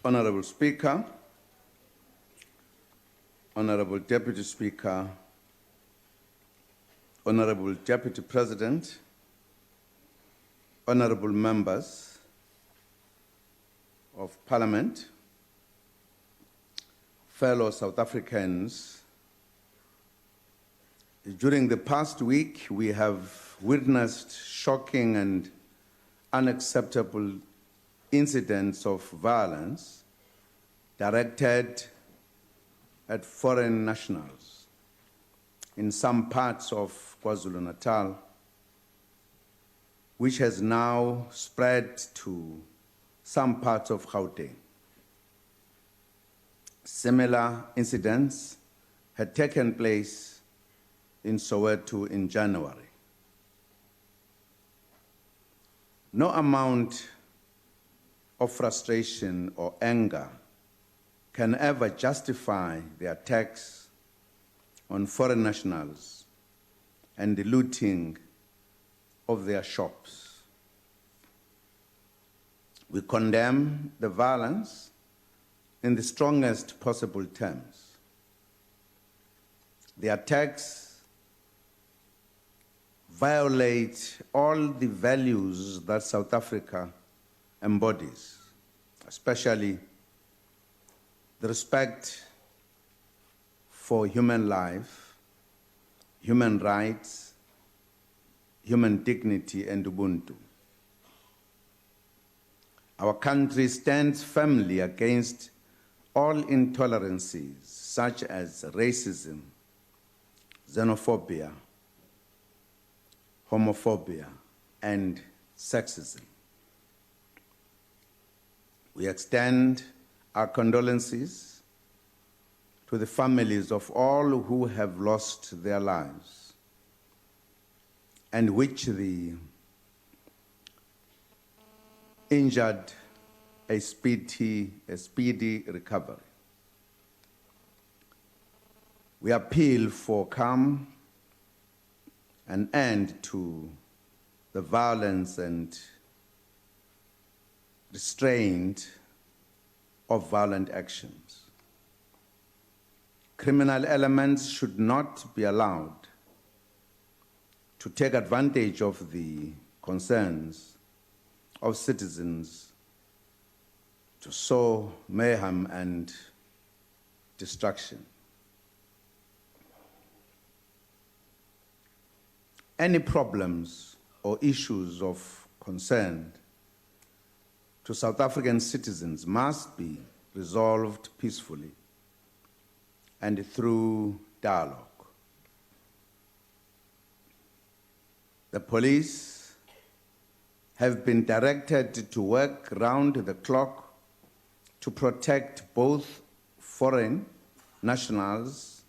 Honorable Speaker, Honorable Deputy Speaker, Honorable Deputy President, Honorable Members of Parliament, fellow South Africans, during the past week we have witnessed shocking and unacceptable incidents of violence directed at foreign nationals in some parts of KwaZulu-Natal, which has now spread to some parts of Gauteng. Similar incidents had taken place in Soweto in January. No amount of frustration or anger can ever justify the attacks on foreign nationals and the looting of their shops. We condemn the violence in the strongest possible terms. The attacks violate all the values that South Africa embodies, especially the respect for human life, human rights, human dignity, and Ubuntu. Our country stands firmly against all intolerances such as racism, xenophobia, homophobia, and sexism. We extend our condolences to the families of all who have lost their lives and wish the injured a speedy recovery. We appeal for calm, an end to the violence and restraint of violent actions. Criminal elements should not be allowed to take advantage of the concerns of citizens to sow mayhem and destruction. Any problems or issues of concern to South African citizens must be resolved peacefully and through dialogue. The police have been directed to work round the clock to protect both foreign nationals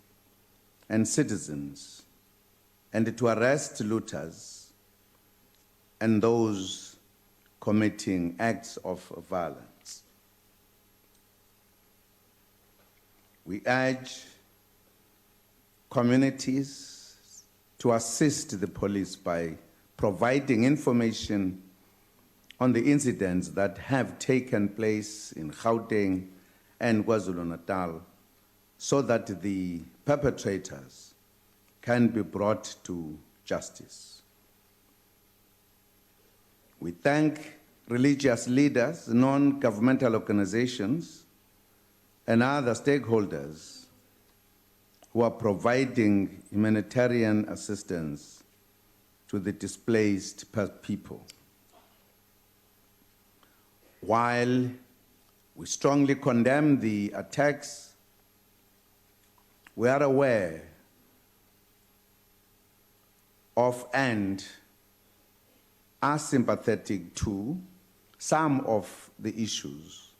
and citizens and to arrest looters and those committing acts of violence. We urge communities to assist the police by providing information on the incidents that have taken place in Gauteng and KwaZulu-Natal so that the perpetrators can be brought to justice. We thank religious leaders, non-governmental organizations, and other stakeholders who are providing humanitarian assistance to the displaced people. While we strongly condemn the attacks, we are aware of and are sympathetic to some of the issues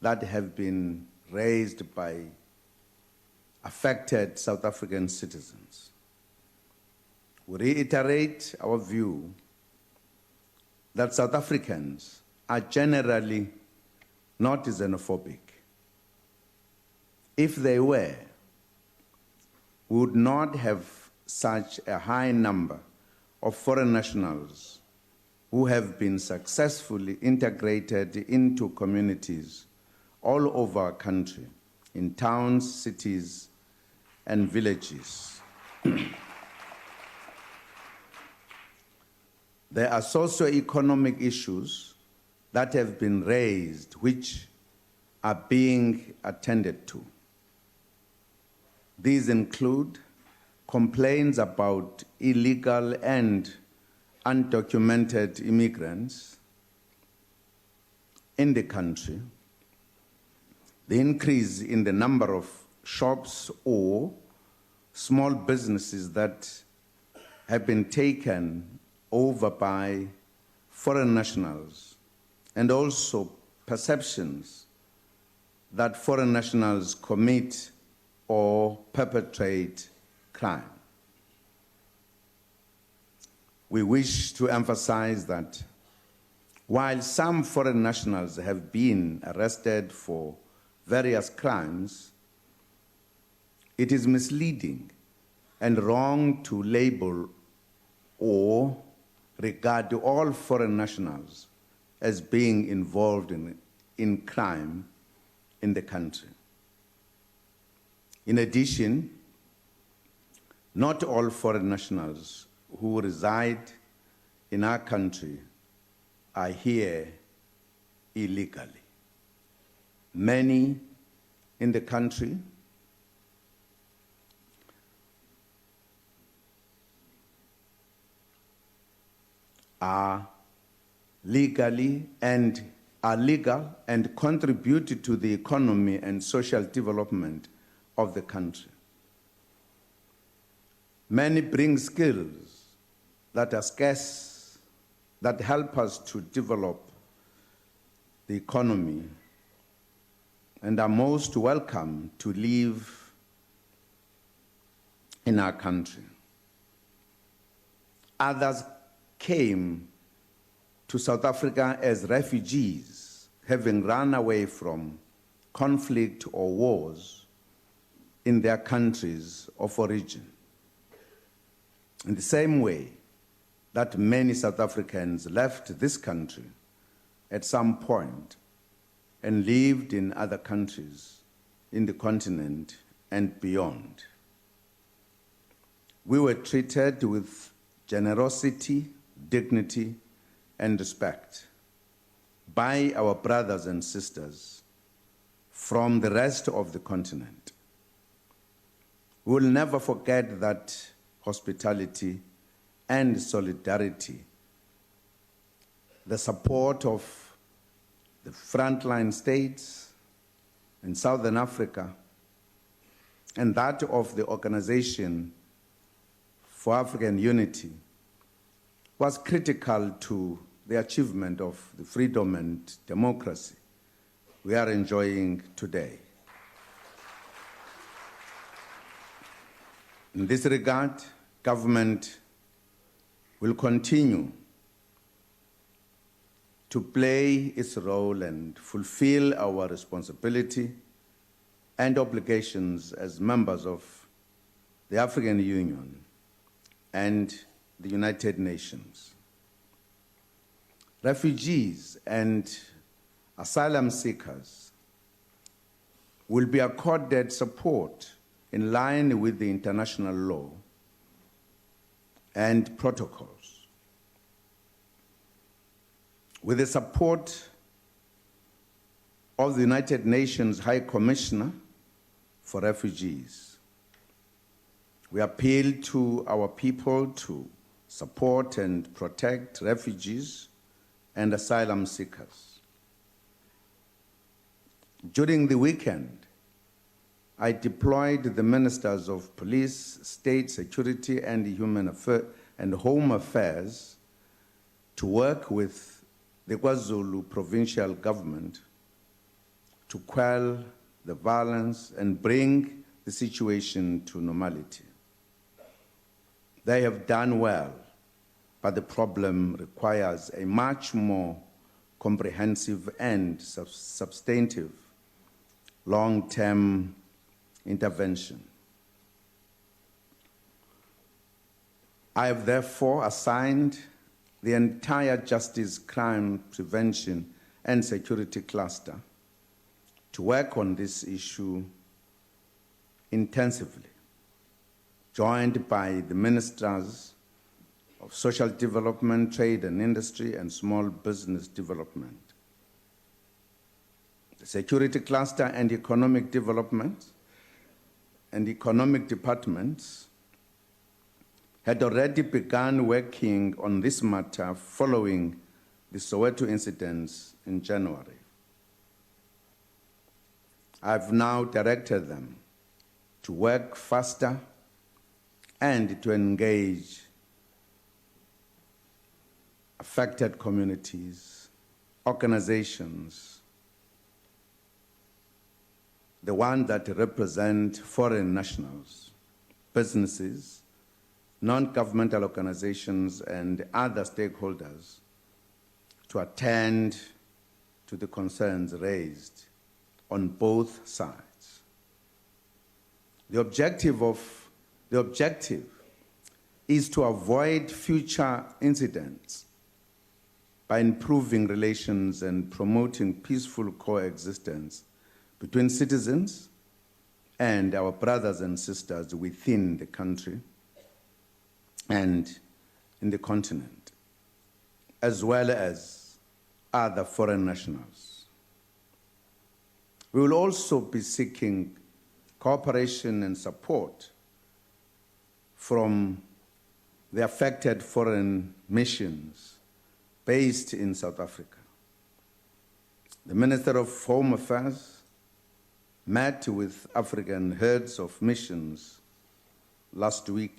that have been raised by affected South African citizens. We reiterate our view that South Africans are generally not xenophobic. If they were, we would not have such a high number of foreign nationals who have been successfully integrated into communities all over our country, in towns, cities, and villages. There are socio-economic issues that have been raised which are being attended to. These include complaints about illegal and undocumented immigrants in the country, the increase in the number of shops or small businesses that have been taken over by foreign nationals, and also perceptions that foreign nationals commit or perpetrate crime. We wish to emphasize that while some foreign nationals have been arrested for various crimes, it is misleading and wrong to label or regard all foreign nationals as being involved in crime in the country. In addition, not all foreign nationals who reside in our country are here illegally. Many in the country are legal and contribute to the economy and social development of the country. Many bring skills that are scarce, that help us to develop the economy, and are most welcome to live in our country. Others came to South Africa as refugees, having run away from conflict or wars in their countries of origin. In the same way that many South Africans left this country at some point and lived in other countries in the continent and beyond. We were treated with generosity, dignity, and respect by our brothers and sisters from the rest of the continent. We will never forget that hospitality and solidarity, the support of the frontline states in Southern Africa, and that of the Organization for African Unity was critical to the achievement of the freedom and democracy we are enjoying today. In this regard, government will continue to play its role and fulfill our responsibility and obligations as members of the African Union and the United Nations. Refugees and asylum seekers will be accorded support in line with the international law and protocols. With the support of the United Nations High Commissioner for Refugees, we appeal to our people to support and protect refugees and asylum seekers. During the weekend, I deployed the ministers of police, state security, and home affairs to work with the KwaZulu provincial government to quell the violence and bring the situation to normality. They have done well, but the problem requires a much more comprehensive and substantive long-term intervention. I have therefore assigned the entire justice, crime prevention, and security cluster to work on this issue intensively, joined by the Ministers of Social Development, Trade and Industry, and Small Business Development, the Security Cluster and Economic Development and Economic Departments had already begun working on this matter following the Soweto incidents in January. I've now directed them to work faster and to engage affected communities, organizations, the ones that represent foreign nationals, businesses, non-governmental organizations, and other stakeholders to attend to the concerns raised on both sides. The objective is to avoid future incidents by improving relations and promoting peaceful coexistence between citizens and our brothers and sisters within the country and in the continent, as well as other foreign nationals. We will also be seeking cooperation and support from the affected foreign missions based in South Africa. The Minister of Home Affairs met with African heads of missions last week.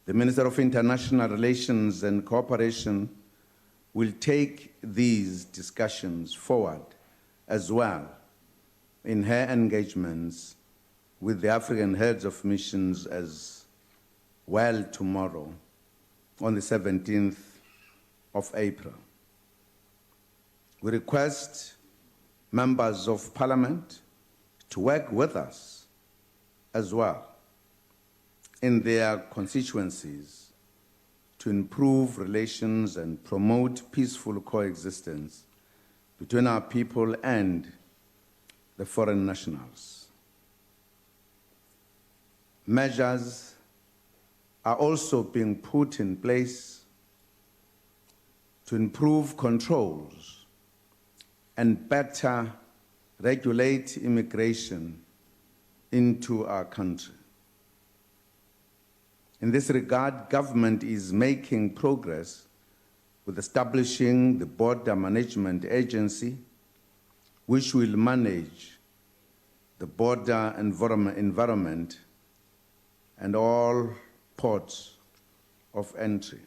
The Minister of International Relations and Cooperation will take these discussions forward as well in her engagements with the African heads of missions as well tomorrow on the 17th of April. We request members of Parliament to work with us as well in their constituencies to improve relations and promote peaceful coexistence between our people and the foreign nationals. Measures are also being put in place to improve controls and better regulate immigration into our country. In this regard, government is making progress with establishing the Border Management Agency, which will manage the border environment and all ports of entry.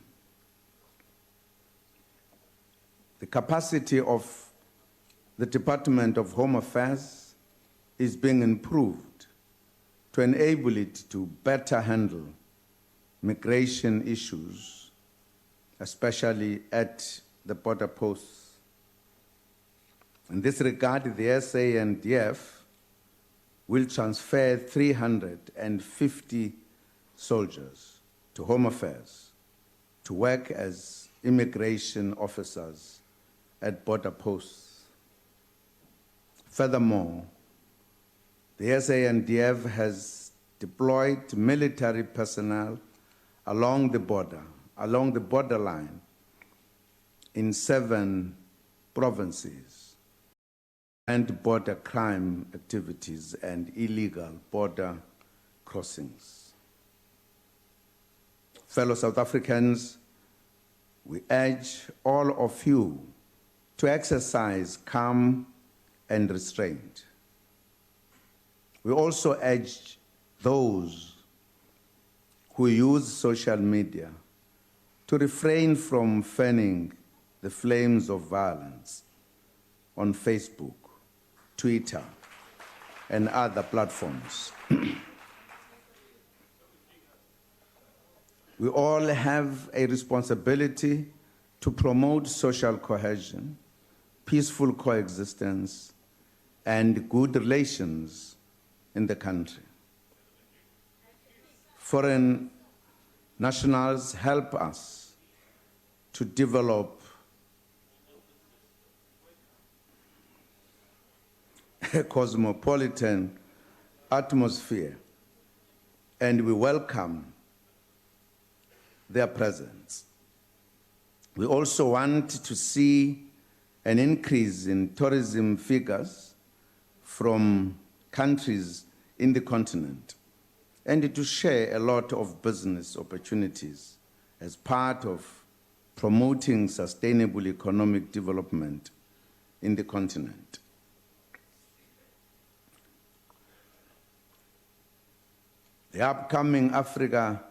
The capacity of the Department of Home Affairs is being improved to enable it to better handle migration issues, especially at the border posts. In this regard, the SANDF will transfer 350 soldiers to Home Affairs to work as immigration officers at border posts. Furthermore, the SANDF has deployed military personnel along the borderline in 7 provinces and border crime activities and illegal border crossings. Fellow South Africans, we urge all of you to exercise calm and restraint. We also urge those who use social media to refrain from fanning the flames of violence on Facebook, Twitter, and other platforms. We all have a responsibility to promote social cohesion, peaceful coexistence, and good relations in the country. Foreign nationals help us to develop a cosmopolitan atmosphere, and we welcome their presence. We also want to see an increase in tourism figures from countries in the continent, and to share a lot of business opportunities as part of promoting sustainable economic development in the continent. The upcoming Africa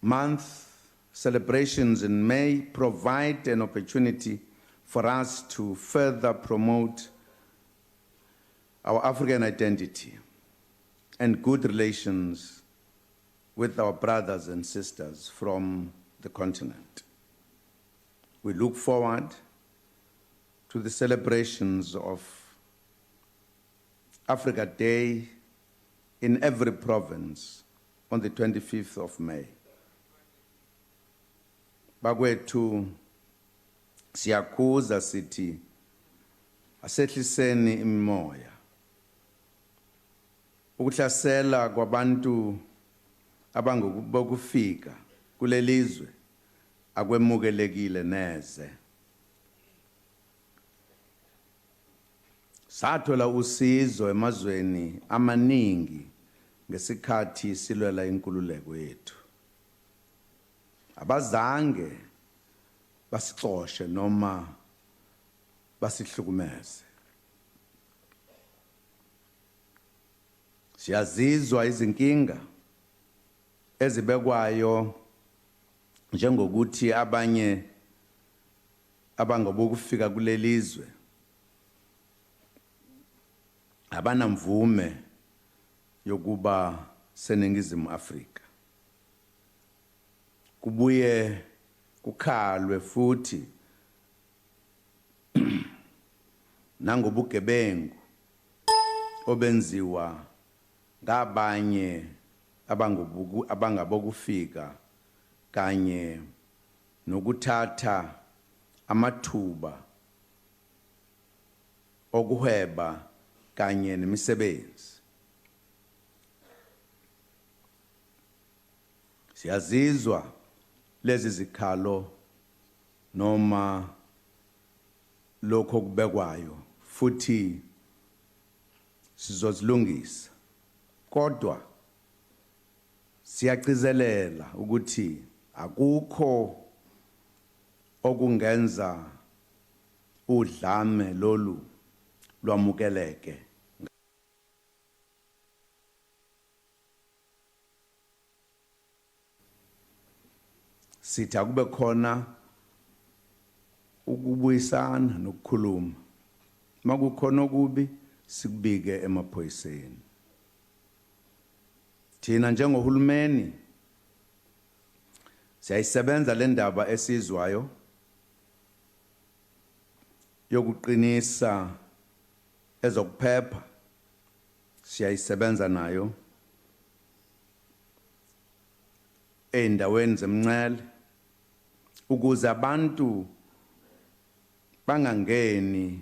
Month celebrations in May provide an opportunity for us to further promote our African identity and good relations with our brothers and sisters from the continent. We look forward to the celebrations of Africa Day in every province on the 25th of May. Bakwethu siyakhuza sithi asehliseni imimoya. Ukuhlasela kwabantu abangokufika kulelizwe akwemukelekile neze. Sathola usizo emazweni amaningi ngesikhathi silwela inkululeko yethu. Abazange basixoshe noma basihlukumeze. Siyazizwa izinkinga ezibekwayo njengokuthi abanye abangabokufika kulelizwe abanamvume yokuba seNingizimu Afrika. Kubuye kukhalwe futhi nangobugebengu obenziwa ngabanye abangabokufika kanye nokuthatha amathuba okuhweba kanye nemisebenzi. Siyazizwa lezi zikhalo noma lokho okubekwayo futhi sizozilungisa. Kodwa siyagcizelela ukuthi akukho okungenza udlame lolu lwamukeleke. Sithi akube khona ukubuyisana nokukhuluma. Makukhona okubi sikubike emaphoyiseni. Thina njengohulumeni siyayisebenza le ndaba esizwayo yokuqinisa ezokuphepha, siyayisebenza nayo endaweni zemncele ukuze abantu bangangeni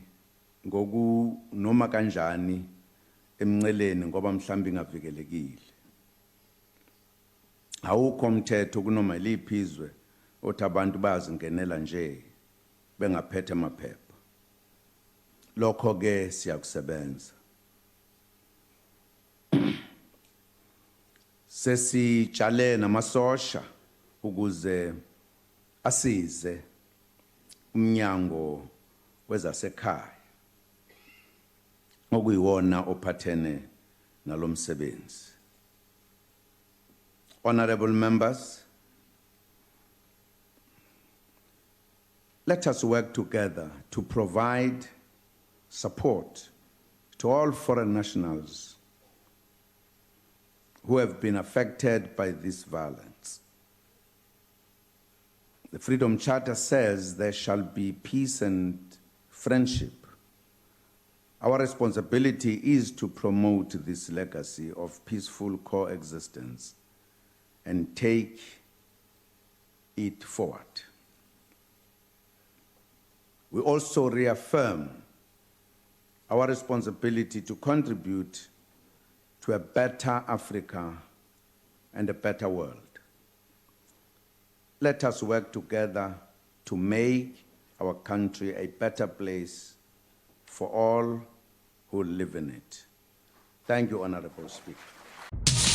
noma kanjani emnceleni ngoba mhlambi ingavikelekile. Awukho umthetho kunoma yiliphi izwe othi abantu bayazingenela nje bengaphethe amaphepha. Lokho ke siyakusebenza. Sesitshale namasosha ukuze asize umnyango wezasekhaya okuyiwona ophathene nalomsebenzi. Honorable members, let us work together to provide support to all foreign nationals who have been affected by this violence. The Freedom Charter says there shall be peace and friendship. Our responsibility is to promote this legacy of peaceful coexistence and take it forward. We also reaffirm our responsibility to contribute to a better Africa and a better world. Let us work together to make our country a better place for all who live in it. Thank you, Honorable Speaker.